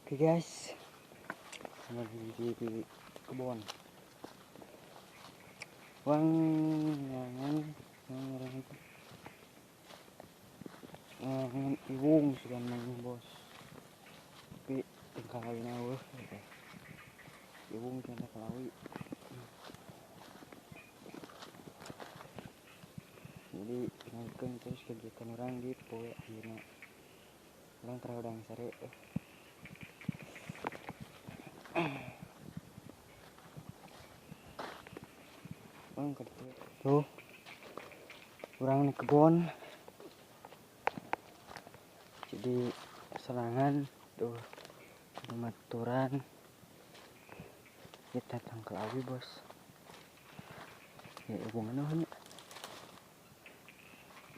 Oke guys, di kebun. Wang yang iwung sudah nang bos. Tapi tingkah lawinya weh, iwung tingkah lawi. Jadi ngikut terus kegiatan orang di poe ayeuna. Orang teradang sare. Bang kerja. Tuh. Orang di kebun. Jadi serangan tuh maturan kita tangkal awi bos. Ya hubungan apa nih?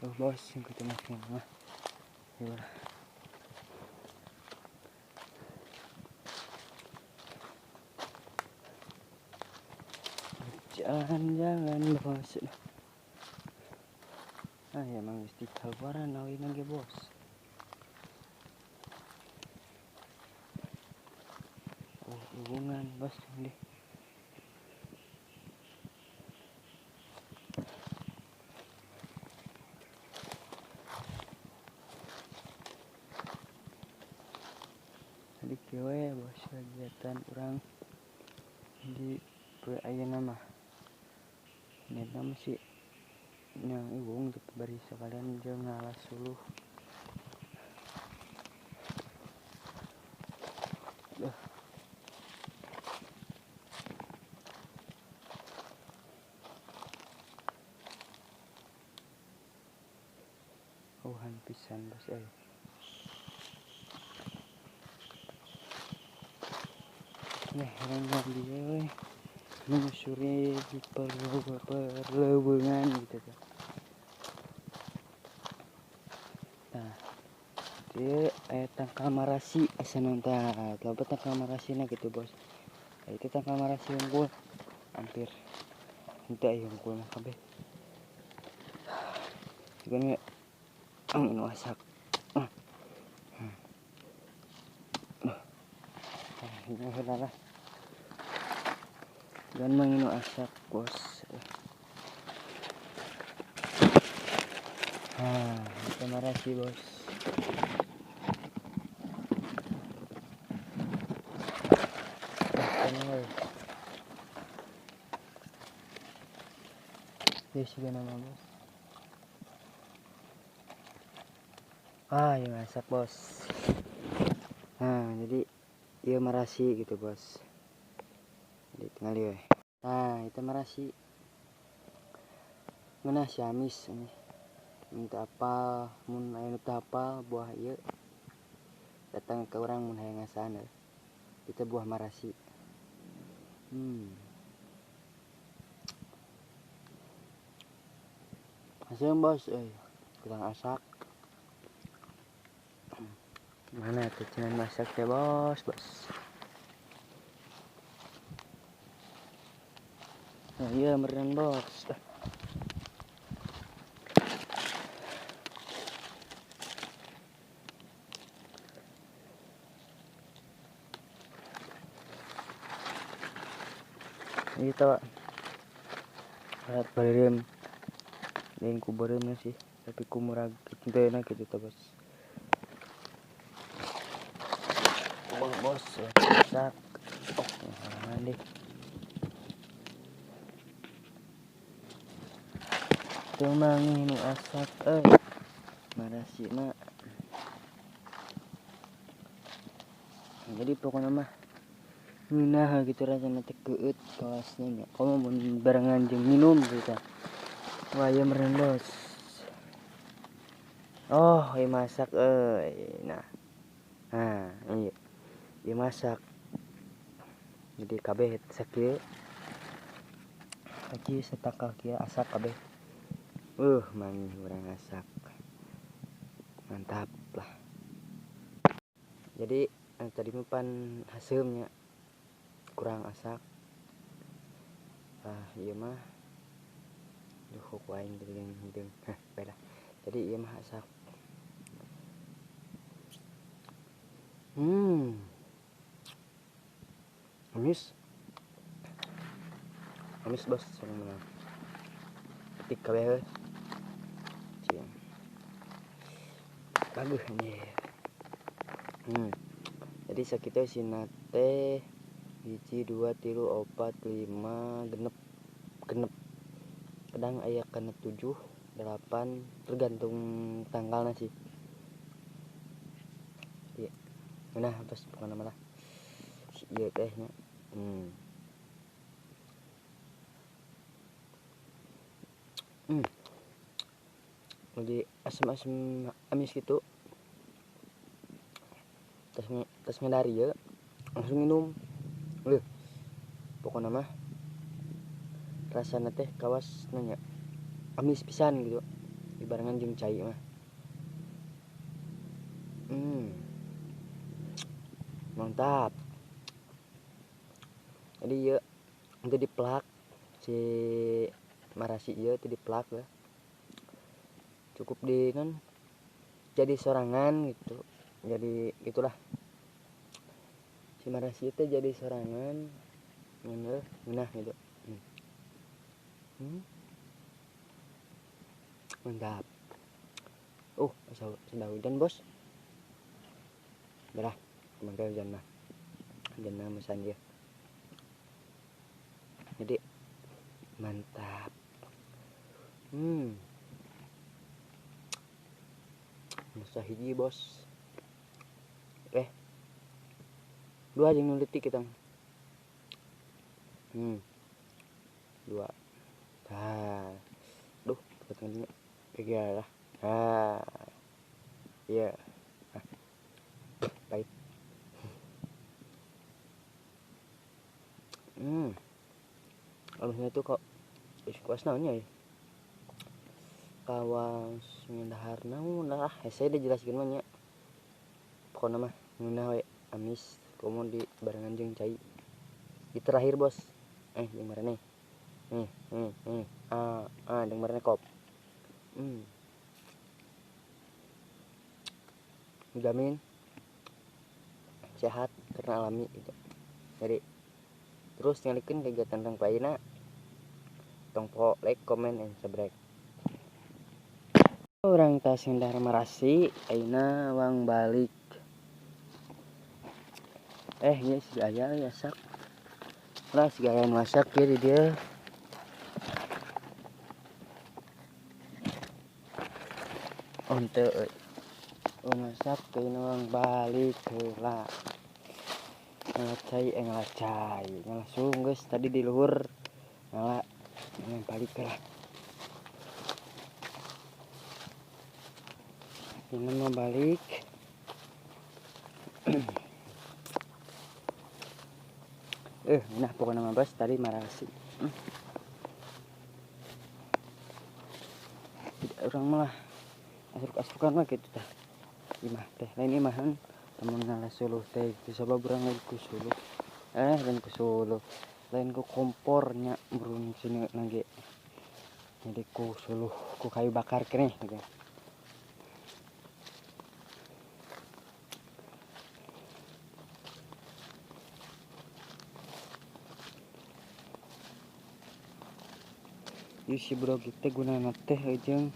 Tuh bos yang ketemu mah. Ya. Jangan bos. Ah ya emang mesti kalwaran awin lagi bos. Oh hubungan bos ini. Tadi kewe bos kegiatan orang di ayeuna mah. Ini nama sih yang iwung bari sekalian jeung ngalas suluh. Uhan pisan bos Nih orang dia menyusuri di perleuweungan gitu tuh. Nah, dia tangkal marasi asan tah, loba tangkal marasina gitu bos. Itu tangkal marasi unggul hampir henteu aya unggul mah kabeh. Juga angin wasak. Ini lah. Dan mangino asak bos. Terima kasih bos. Yes juga nama bos. Ya masak bos. Nah jadi dia marasi gitu bos. Jadi tinggal dia. Nah itu marasi. Mana si amis ini. Minta apa mun aya nu hafal buah ieu datang ke orang mun hayang ngasana itu buah marasi. Asem bos kurang asak. Mana tuh cenan masak teh bos. Nah iya meren bos. Itu alat barem dan ku barem sih tapi ku murag gitu enak gitu tuh bos. Bos masak mandi temangi nu asak marasi mak. Jadi pokoknya mah nah gitu rasanya teh keut kelasnya. Kamu mau barengan jeung minum gitu. Wah ya meren bos. Oh iya masak nah iya dia masak jadi kabeh sakieu lagi setakal kieu asak kabeh mangi urang asak mantap lah. Jadi tadi mempan hasilnya kurang asak iya mah duh ku aing deung baiklah. Jadi iya mah asak Amis bos yang menang petik kabeh cing bagus nih. Jadi sakitnya sinate 1 2 3 4 5 genep kadang aya kana 7 8 tergantung tanggalnya sih. Iya nah pas mana si ieu tehnya lagi asem-asem amis gitu tas ngedari ya langsung minum pokoknya mah rasanya teh kawas nanya amis pisan gitu dibarengan jeung cai mah mantap. Jadi ya itu diplak si marasi ieu teh diplak lah cukup di kan jadi sorangan gitu, jadi itulah si marasi teh jadi sorangan ngeunah gitu. Mantap. Sudah hujan bos. Berah, kemarin hujan mah. Hujan mah mesan dia. Jadi mantap. Masa hiji bos. 2 jeung nu leutik kita. 2. Duh, ketengnya kayak lah. Iya. Baik. Alhamdulillah tuh kok kuas naonnya ya. Kawas ngindahar naon lah, saya udah jelaskeun mah nya. Pokona mah ngeunah we amis komo di barengan jeung cai. Di terakhir bos. Jeung marane. Jeung marane kop. Jamin sehat karena alami gitu. Jadi terus nyalikeun kegiatan Rang Paina. Tong po like, comment, and subscribe. Orang tas ngindahar marasi ayeuna wang balik. Ya si aya yasak. Lah si aya masak ya di dia. Onteu masak teh wang balik heula. Ngalacai langsung geus tadi di luhur ngala balik lah. Ini mau balik. Nah pokoknya mah bos tadi marasi. Orang malah asruk-asrukan mah gitu tah. Imah teh lain imahan temen ngalah suluh teh itu sabab urang lagi ku suluh. Lain ku suluh. Lain ku kompornya burung sini nage. Jadi ku suluh ku kayu bakar keneh gitu. Ieu si bro kita gunana teh jeung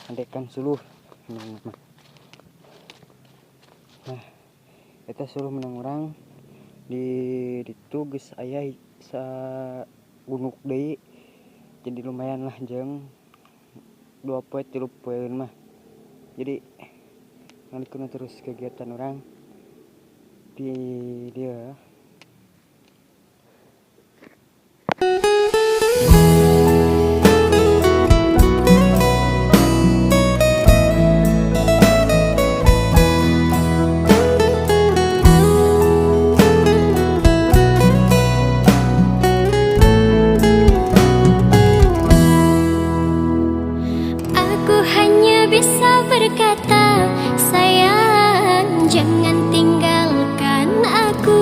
andekan suluh. Nah, eta suluh menang urang di ditu geus aya sa gunguk deui. Jadi lumayan lah jeung 2 poe 3 poeun mah. Jadi ngalikeun terus kegiatan orang di dia. Bisa berkata sayang jangan tinggalkan aku.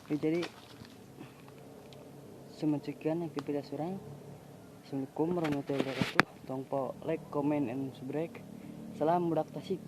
Oke, jadi sekian aktivitas orang. Assalamualaikum warahmatullahi wabarakatuh. Tong po like, comment, and subscribe. Salam budak Tasik.